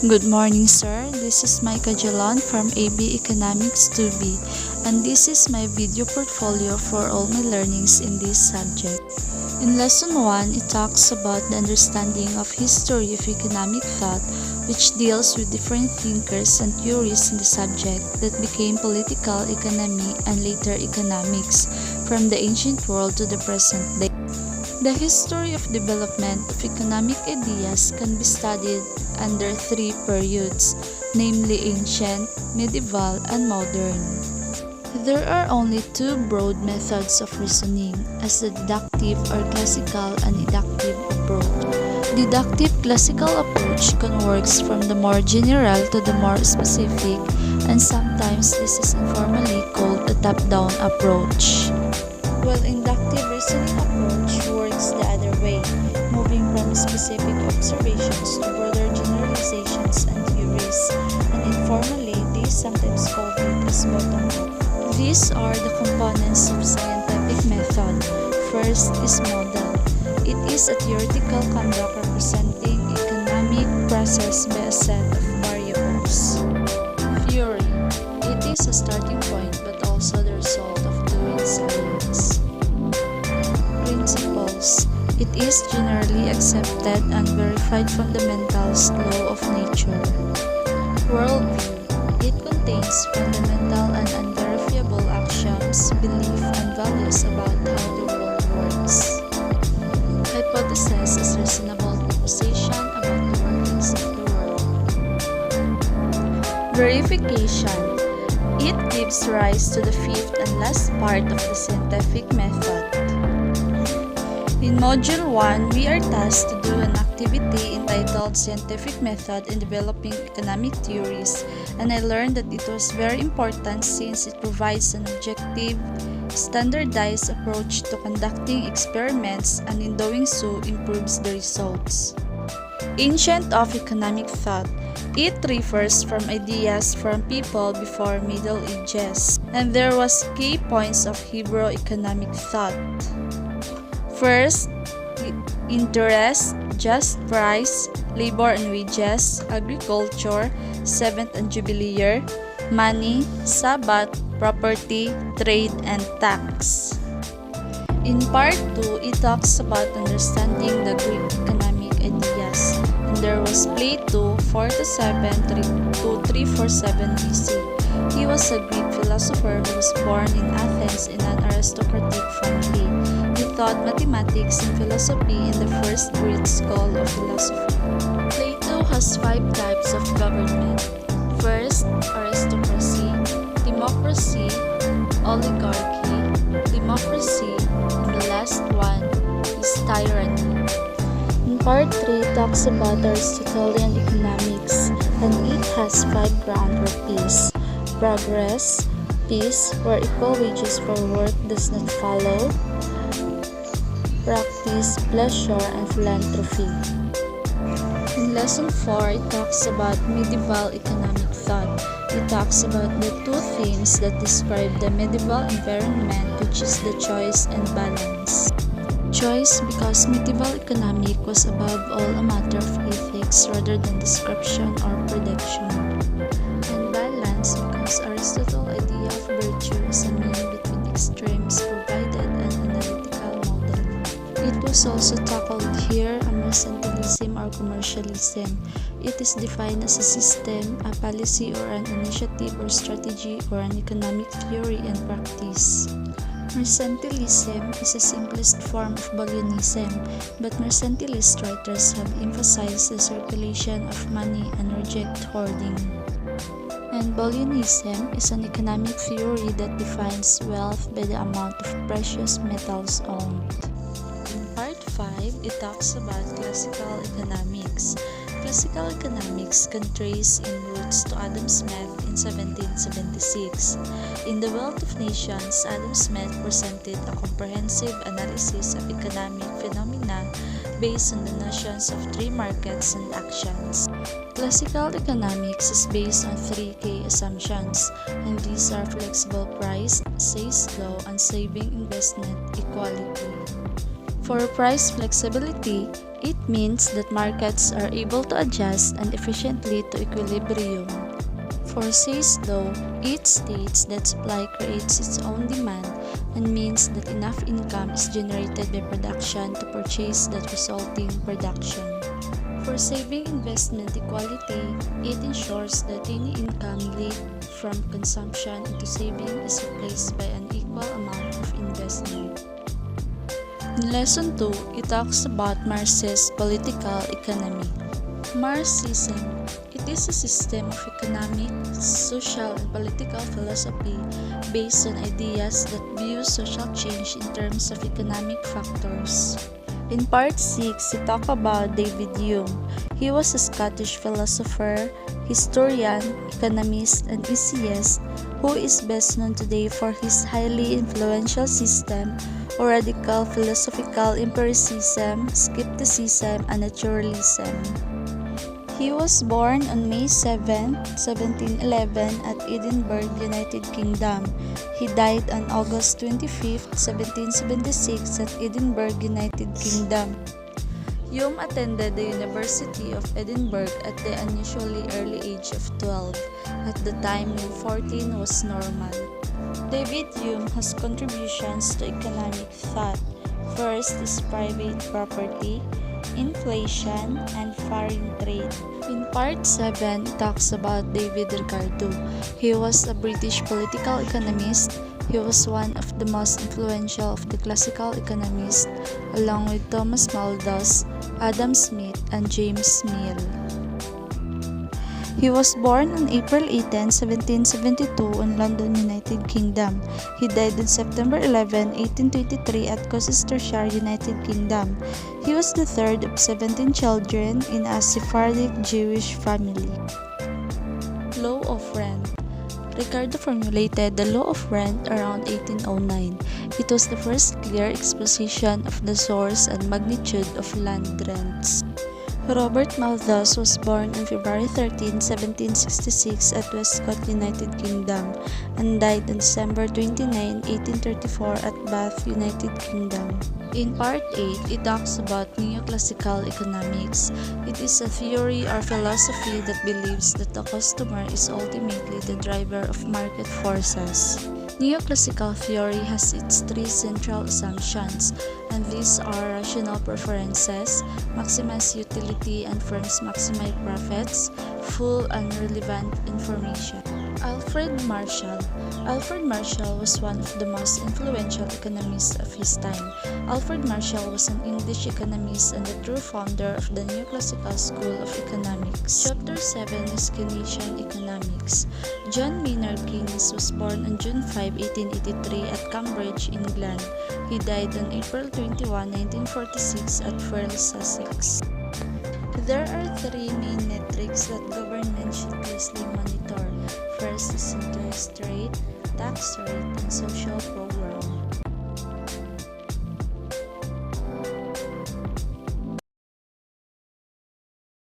Good morning, sir. This is Micah Jalan from AB Economics 2B, and this is my video portfolio for all my learnings in this subject. In Lesson 1, it talks about the understanding of history of economic thought, which deals with different thinkers and theories in the subject that became political economy and later economics from the ancient world to the present day. The history of development of economic ideas can be studied under three periods, namely ancient, medieval, and modern. There are only two broad methods of reasoning, as the deductive or classical and inductive approach. Deductive classical approach can work from the more general to the more specific, and sometimes this is informally called a top-down approach. While inductive reasoning approach works the other way, moving from specific observations to broader generalizations and theories, and informally they sometimes called it as bottom-up. These are the components of scientific method. First is model. It is a theoretical conduct representing economic process by a set of variables. Theory. It is a starting point but also the result of doing science. Principles. It is generally accepted and verified fundamentals law of nature. Worldview. It contains fundamental and unverifiable axioms, belief, and values about how the world works. Hypothesis is reasonable proposition about the workings of the world. Verification. It gives rise to the fifth and last part of the scientific method. In Module 1, we are tasked to do an activity entitled Scientific Method in Developing Economic Theories, and I learned that it was very important since it provides an objective, standardized approach to conducting experiments, and in doing so improves the results. Ancient of economic thought. It refers from ideas from people before Middle Ages, and there was key points of Hebrew economic thought. First, interest, just price, labor and wages, agriculture, seventh and jubilee year, money, Sabbath, property, trade, and tax. In part 2, it talks about understanding the Greek economic ideas. And there was Plato 4-7 to 347 BC. He was a Greek philosopher who was born in Athens in an aristocratic family. He taught mathematics and philosophy in the first Greek school of philosophy. Plato has 5 types of government. First, aristocracy, democracy, oligarchy, democracy, and the last one is tyranny. In part 3 talks about Aristotelian economics, and it has 5 ground for peace. Progress, peace, where equal wages for work does not follow. Practice, pleasure, and philanthropy. In Lesson 4, it talks about medieval economic thought. It talks about the two themes that describe the medieval environment, which is the choice and balance. Choice because medieval economic was above all a matter of ethics rather than description or prediction. And balance because Aristotle's idea of virtue is a mean between extremes provided an analytical model. It was also tackled here a mercantilism or commercialism. It is defined as a system, a policy or an initiative or strategy or an economic theory and practice. Mercantilism is a simplest form of Bolionism, but mercantilist writers have emphasized the circulation of money and reject hoarding. And Bolionism is an economic theory that defines wealth by the amount of precious metals owned. In part 5, it talks about classical economics. Classical economics can trace in roots to Adam Smith in 1776. In The Wealth of Nations, Adam Smith presented a comprehensive analysis of economic phenomena based on the notions of 3 markets and actions. Classical economics is based on 3 key assumptions, and these are flexible price, Say's law, and saving investment equality. For price flexibility, it means that markets are able to adjust and efficiently to equilibrium. For says law, it states that supply creates its own demand and means that enough income is generated by production to purchase that resulting production. For saving investment equality, it ensures that any income leaked from consumption into saving is replaced by an equal amount of investment. In Lesson 2, it talks about Marxist political economy. Marxism. It is a system of economic, social, and political philosophy based on ideas that view social change in terms of economic factors. In Part 6, we talk about David Hume. He was a Scottish philosopher, historian, economist, and essayist who is best known today for his highly influential system or radical philosophical empiricism, skepticism, and naturalism. He was born on May 7, 1711 at Edinburgh, United Kingdom. He died on August 25, 1776 at Edinburgh, United Kingdom. Hume attended the University of Edinburgh at the unusually early age of 12, at the time when 14 was normal. David Hume has contributions to economic thought. First is private property, inflation, and foreign trade. In Part 7, it talks about David Ricardo. He was a British political economist. He was one of the most influential of the classical economists, along with Thomas Malthus, Adam Smith, and James Mill. He was born on April 18, 1772 in London, United Kingdom. He died on September 11, 1823 at Gloucestershire, United Kingdom. He was the third of 17 children in a Sephardic Jewish family. Law of Rent. Ricardo formulated the law of rent around 1809. It was the first clear exposition of the source and magnitude of land rents. Robert Malthus was born on February 13, 1766 at Westcott, United Kingdom, and died on December 29, 1834 at Bath, United Kingdom. In Part 8, it talks about neoclassical economics. It is a theory or philosophy that believes that the customer is ultimately the driver of market forces. Neoclassical theory has its three central assumptions, and these are rational preferences, maximize utility, and firms maximize profits, full and relevant information. Alfred Marshall. Alfred Marshall was one of the most influential economists of his time. Alfred Marshall was an English economist and the true founder of the Neoclassical School of Economics. Chapter 7 is Keynesian Economics. John Maynard Keynes was born on June 5, 1883 at Cambridge, England. He died on April 21, 1946 at Firle, Sussex. There are three main metrics that government should closely monitor. First is interest rate, tax rate, and social progress.